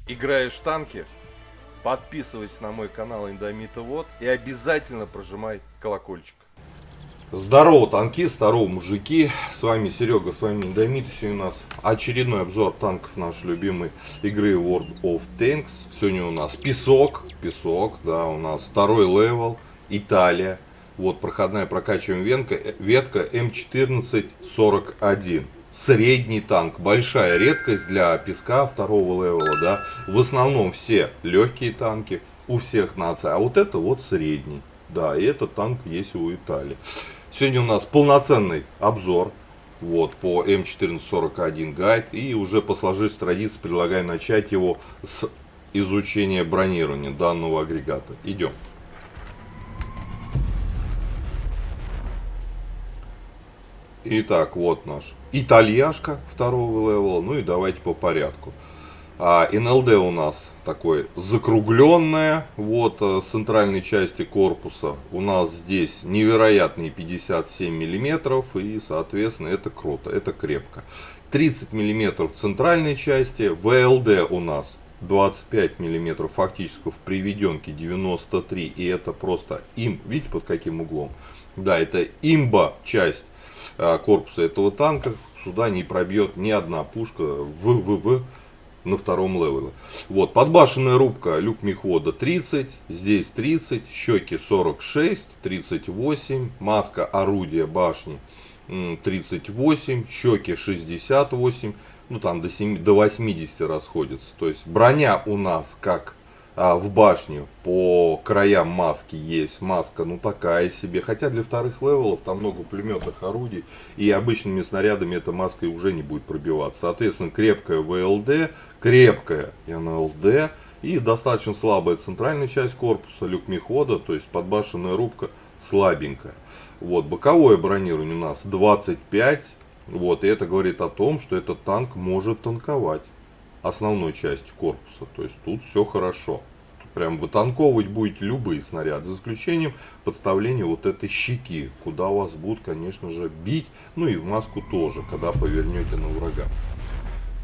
Играешь в танки? Подписывайся на мой канал Индомитовод и обязательно прожимай колокольчик. Здорово, танкисты, здорово, мужики. С вами Серега, с вами Индомит. Сегодня у нас очередной обзор танков нашей любимой игры World of Tanks. Сегодня у нас песок, да, у нас второй левел, Италия. Вот проходная прокачиваем ветка М1441. Средний танк, большая редкость для песка второго левела, да. В основном все легкие танки у всех наций, а вот это вот средний. Да, и этот танк есть у Италии. Сегодня у нас полноценный обзор вот, по М1441 гайд. И уже по сложившейся традиции предлагаю начать его с изучения бронирования данного агрегата. Идем. Итак, вот наш итальяшка второго левела. Ну и давайте по порядку. НЛД у нас такой закругленная, вот с центральной части корпуса. У нас здесь невероятные 57 миллиметров, и соответственно это круто, это крепко. 30 миллиметров в центральной части, ВЛД у нас 25 миллиметров, фактически в приведенке 93, и это просто видите под каким углом? Да, это имба часть корпуса этого танка, сюда не пробьет ни одна пушка на втором левеле. Вот, подбашенная рубка люк мехвода 30, здесь 30, щеки 46, 38, маска орудия башни 38, щеки 68, ну там до 80 расходится. То есть броня у нас как в башне по краям маски есть. Маска ну такая себе. Хотя для вторых левелов там много пулеметных орудий. И обычными снарядами эта маска уже не будет пробиваться. Соответственно, крепкая ВЛД, крепкая НЛД. И достаточно слабая центральная часть корпуса, люк мехвода. То есть подбашенная рубка слабенькая. Вот, боковое бронирование у нас 25. Вот, и это говорит о том, что этот танк может танковать основной частью корпуса. То есть тут все хорошо. Тут прям вытанковывать будете любые снаряды, за исключением подставления вот этой щеки, куда вас будут, конечно же, бить. Ну и в маску тоже, когда повернете на врага.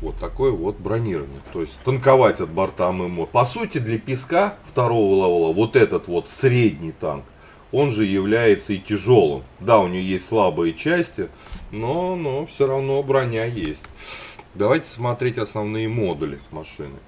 Вот такое вот бронирование. То есть танковать от борта мы можем. По сути, для песка второго левела вот этот вот средний танк, он же является и тяжелым. Да, у него есть слабые части, но все равно броня есть. Давайте смотреть основные модули машины.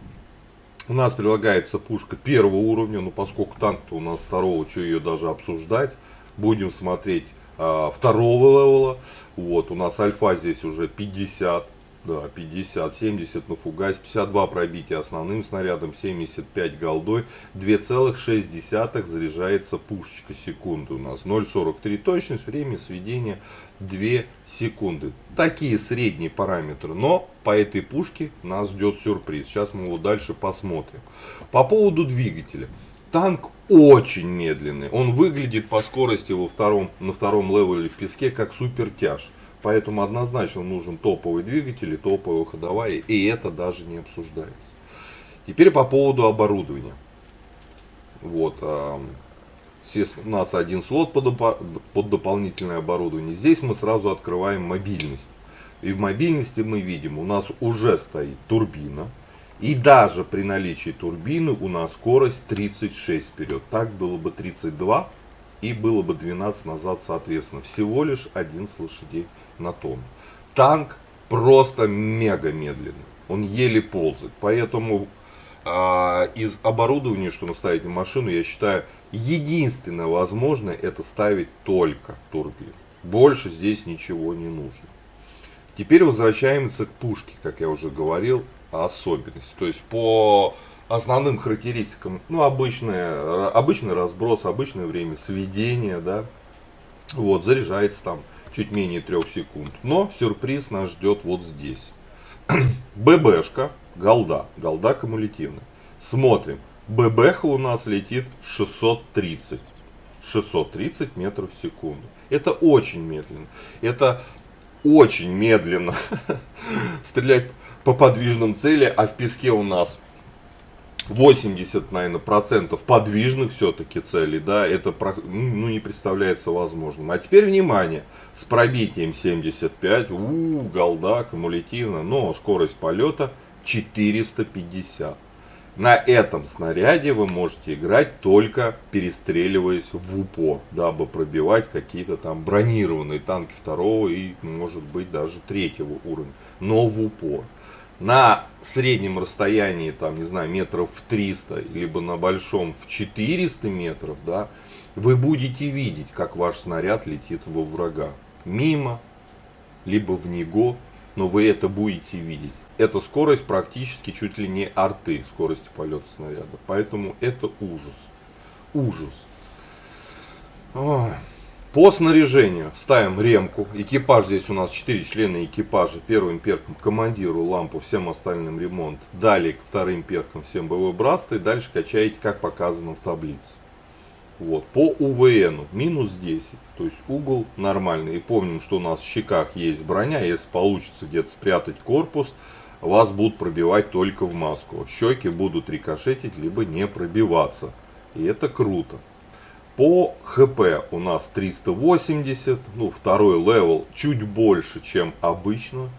У нас прилагается пушка первого уровня, но поскольку танк-то у нас второго, что ее даже обсуждать. Будем смотреть второго левела. Вот, у нас альфа здесь уже 50. Да, 50, 70 на фугасе, 52 пробития основным снарядом, 75 голдой, 2,6 заряжается пушечка секунды у нас, 0,43 точность, время сведения 2 секунды. Такие средние параметры, но по этой пушке нас ждет сюрприз, сейчас мы его дальше посмотрим. По поводу двигателя. Танк очень медленный, он выглядит по скорости на втором левеле в песке как супертяж. Поэтому однозначно нужен топовый двигатель и топовая ходовая. И это даже не обсуждается. Теперь по поводу оборудования. Вот. У нас один слот под дополнительное оборудование. Здесь мы сразу открываем мобильность. И в мобильности мы видим, у нас уже стоит турбина. И даже при наличии турбины у нас скорость 36 вперед. Так было бы 32 и было бы 12 назад соответственно. Всего лишь 11 лошадей на тонну. Танк просто мега медленный. Он еле ползает. Поэтому из оборудования, что ставить в машину, я считаю, единственное возможное это ставить только турбину. Больше здесь ничего не нужно. Теперь возвращаемся к пушке, как я уже говорил, особенности. То есть по основным характеристикам, ну, обычный разброс, обычное время сведения, да, вот, заряжается там чуть менее 3 секунд. Но сюрприз нас ждет вот здесь. ББшка, голда кумулятивная. Смотрим, ББха у нас летит 630 метров в секунду. Это очень медленно. Это очень медленно стрелять по подвижным цели, а в песке у нас 80, наверное, процентов подвижных все-таки целей, да, это ну, не представляется возможным. А теперь внимание, с пробитием 75, голда, кумулятивно, но скорость полета 450. На этом снаряде вы можете играть только перестреливаясь в упор, дабы пробивать какие-то там бронированные танки второго и, может быть, даже третьего уровня, но в упор. На среднем расстоянии, там, не знаю, метров в 300, либо на большом в 400 метров, да, вы будете видеть, как ваш снаряд летит во врага. Мимо, либо в него, но вы это будете видеть. Эта скорость практически чуть ли не арты скорости полета снаряда. Поэтому это ужас. Ужас. Ой. По снаряжению ставим ремку. Экипаж здесь у нас 4 члена экипажа. Первым перком командиру, лампу, всем остальным ремонт. Далее к вторым перкам всем боевой братство. И дальше качаете, как показано в таблице. Вот. По УВН минус 10. То есть угол нормальный. И помним, что у нас в щеках есть броня. Если получится где-то спрятать корпус, вас будут пробивать только в маску. Щеки будут рикошетить, либо не пробиваться. И это круто. По ХП у нас 380. Ну, второй левел чуть больше, чем обычно.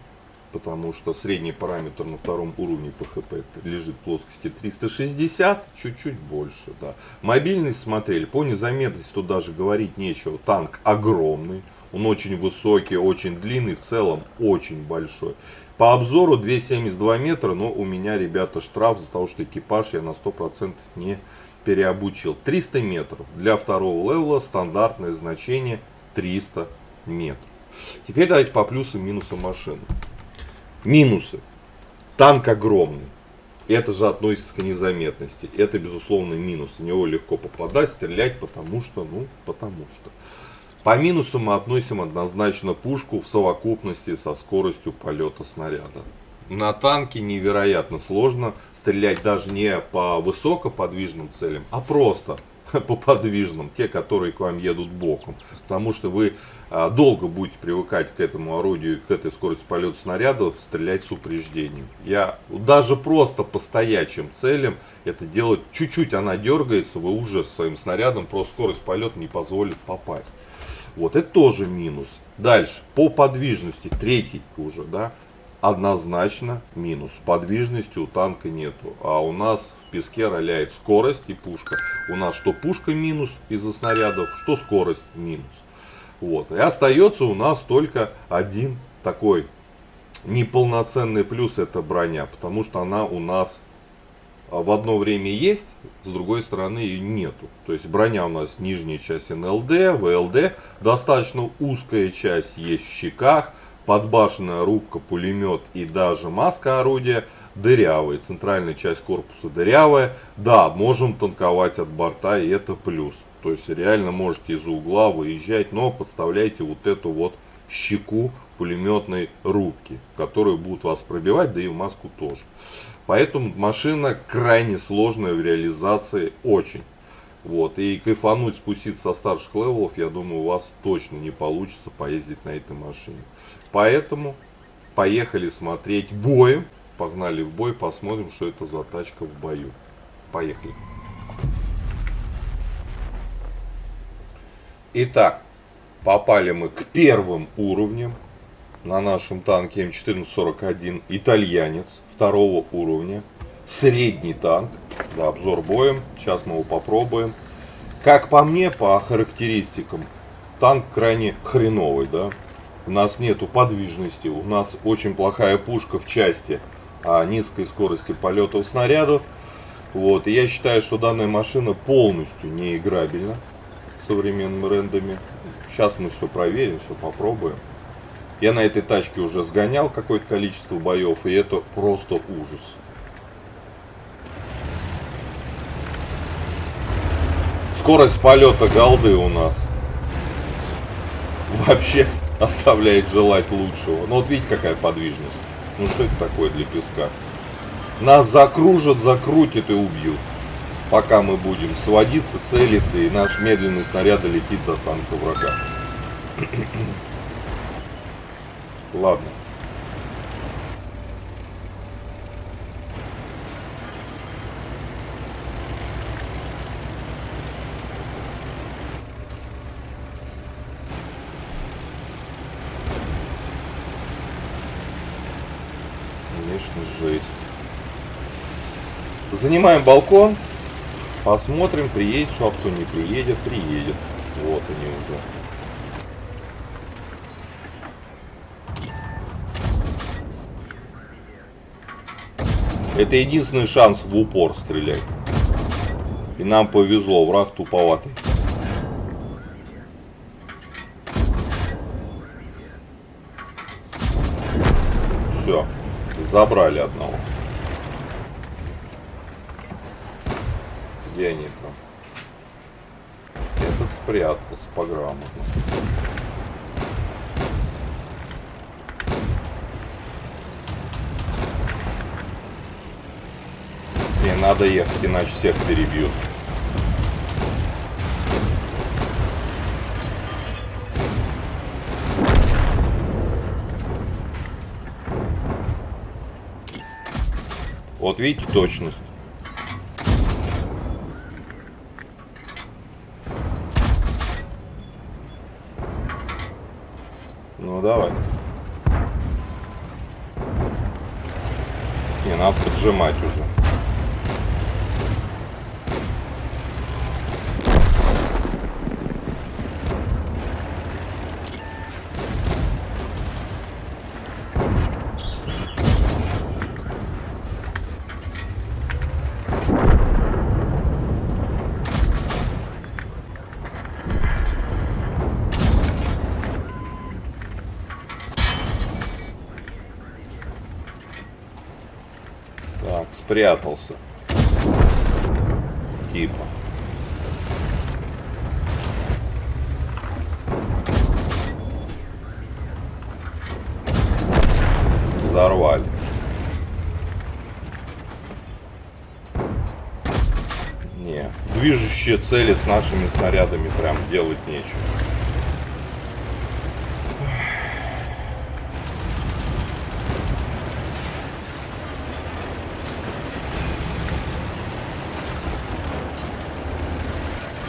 Потому что средний параметр на втором уровне по ХП лежит в плоскости 360. Чуть-чуть больше, да. Мобильность смотрели. По незаметности тут даже говорить нечего. Танк огромный. Он очень высокий, очень длинный. В целом очень большой. По обзору 2,72 метра, но у меня, ребята, штраф за того, что экипаж я на 100% не переобучил. 300 метров. Для второго левела стандартное значение 300 метров. Теперь давайте по плюсам и минусам машины. Минусы. Танк огромный. Это же относится к незаметности. Это, безусловно, минус. В него легко попадать, стрелять, потому что. По минусу мы относим однозначно пушку в совокупности со скоростью полета снаряда. На танке невероятно сложно стрелять даже не по высокоподвижным целям, а просто по подвижным, те, которые к вам едут боком. Потому что вы долго будете привыкать к этому орудию, к этой скорости полета снаряда, стрелять с упреждением. Я даже просто по стоячим целям это делать, чуть-чуть она дергается, вы уже своим снарядом просто скорость полета не позволит попасть. Вот, это тоже минус. Дальше, по подвижности, третий уже, да, однозначно минус. Подвижности у танка нету. А у нас в песке роляет скорость и пушка. У нас что пушка минус из-за снарядов, что скорость минус. Вот. И остается у нас только один такой неполноценный плюс, это броня. Потому что она у нас в одно время есть, с другой стороны ее нету. То есть броня у нас нижняя часть НЛД, ВЛД, достаточно узкая часть есть в щеках, подбашенная рубка, пулемет и даже маска орудия дырявые. Центральная часть корпуса дырявая. Да, можем танковать от борта, и это плюс. То есть реально можете из-за угла выезжать, но подставляйте вот эту вот щеку пулеметной рубки, которые будут вас пробивать, да и в маску тоже. Поэтому машина крайне сложная в реализации, очень. Вот, и кайфануть, спуститься со старших левелов, я думаю, у вас точно не получится поездить на этой машине. Поэтому поехали смотреть боем. Погнали в бой, посмотрим, что это за тачка в бою. Поехали. Итак, попали мы к первым уровням. На нашем танке М1441 итальянец второго уровня. Средний танк. Да, обзор боем. Сейчас мы его попробуем. Как по мне, по характеристикам, танк крайне хреновый, да. У нас нету подвижности, у нас очень плохая пушка в части низкой скорости полетов снарядов. Вот. И я считаю, что данная машина полностью неиграбельна современными рендами. Сейчас мы все проверим, все попробуем. Я на этой тачке уже сгонял какое-то количество боев, и это просто ужас. Скорость полета голды у нас вообще оставляет желать лучшего. Но вот видите, какая подвижность. Ну что это такое для песка? Нас закружат, закрутят и убьют. Пока мы будем сводиться, целиться, и наш медленный снаряд долетит до танка врага. Ладно. Конечно, жесть. Занимаем балкон. Посмотрим, приедет авто, не приедет, приедет. Вот они уже. Это единственный шанс в упор стрелять. И нам повезло, враг туповатый. Все, забрали одного. Где они там? Этот спрятался пограмотно. Не надо ехать, иначе всех перебьют. Вот видите точность. Ну давай. Не, надо поджимать уже. Так, спрятался. Типа. Взорвали. Не, движущие цели с нашими снарядами прям делать нечего.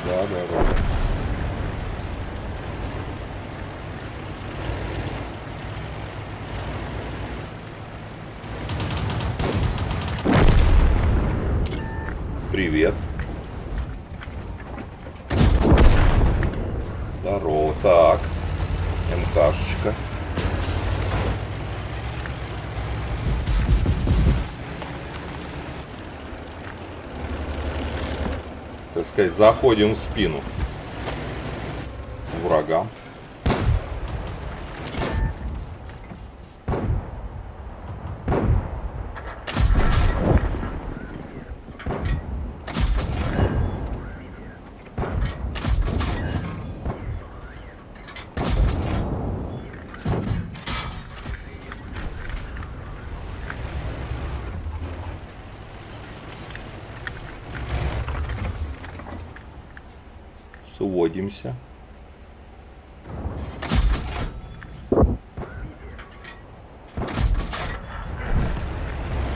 Да. Привет. Здорово. Так. МКшечка. Так сказать, заходим в спину врагам. Сводимся.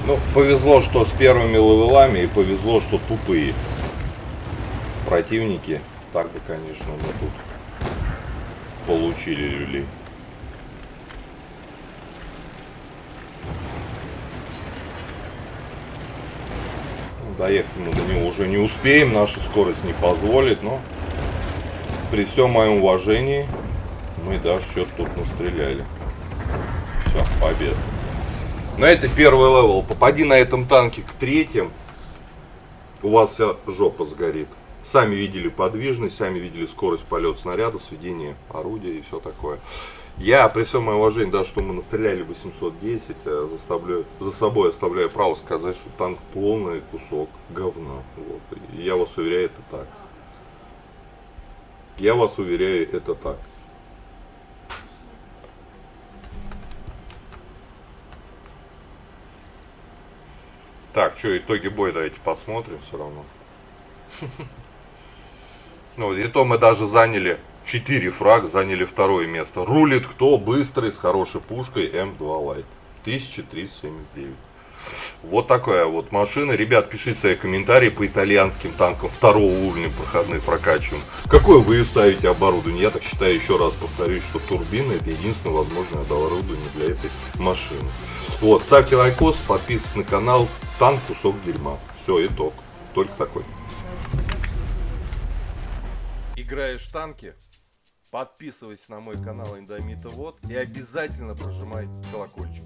Ну, повезло, что с первыми левелами, и повезло, что тупые противники. Так бы, конечно, мы тут получили люлей. Доехать мы до него уже не успеем, наша скорость не позволит, но при всем моем уважении мы даже что-то тут настреляли. Все, победа. Но это первый левел. Попади на этом танке к третьим, у вас вся жопа сгорит. Сами видели подвижность, сами видели скорость полета снаряда, сведение орудия и все такое. Я, при всем моем уважении, даже что мы настреляли 810, за собой оставляю право сказать, что танк полный кусок говна. Вот. И я вас уверяю, это так. Я вас уверяю, это так. Так, что, итоги боя давайте посмотрим все равно. Ну, и то мы даже заняли 4 фраг, заняли второе место. Рулит кто? Быстрый, с хорошей пушкой М2 Light. 1379. Вот такая вот машина. Ребят, пишите свои комментарии по итальянским танкам второго уровня проходные прокачиваем. Какое вы ставите оборудование? Я так считаю, еще раз повторюсь, что турбина — это единственное возможное оборудование для этой машины. Вот, ставьте лайкос, подписывайтесь на канал. Танк кусок дерьма. Все, итог. Только такой. Играешь в танки? Подписывайся на мой канал Индомита Вот и обязательно прожимай колокольчик.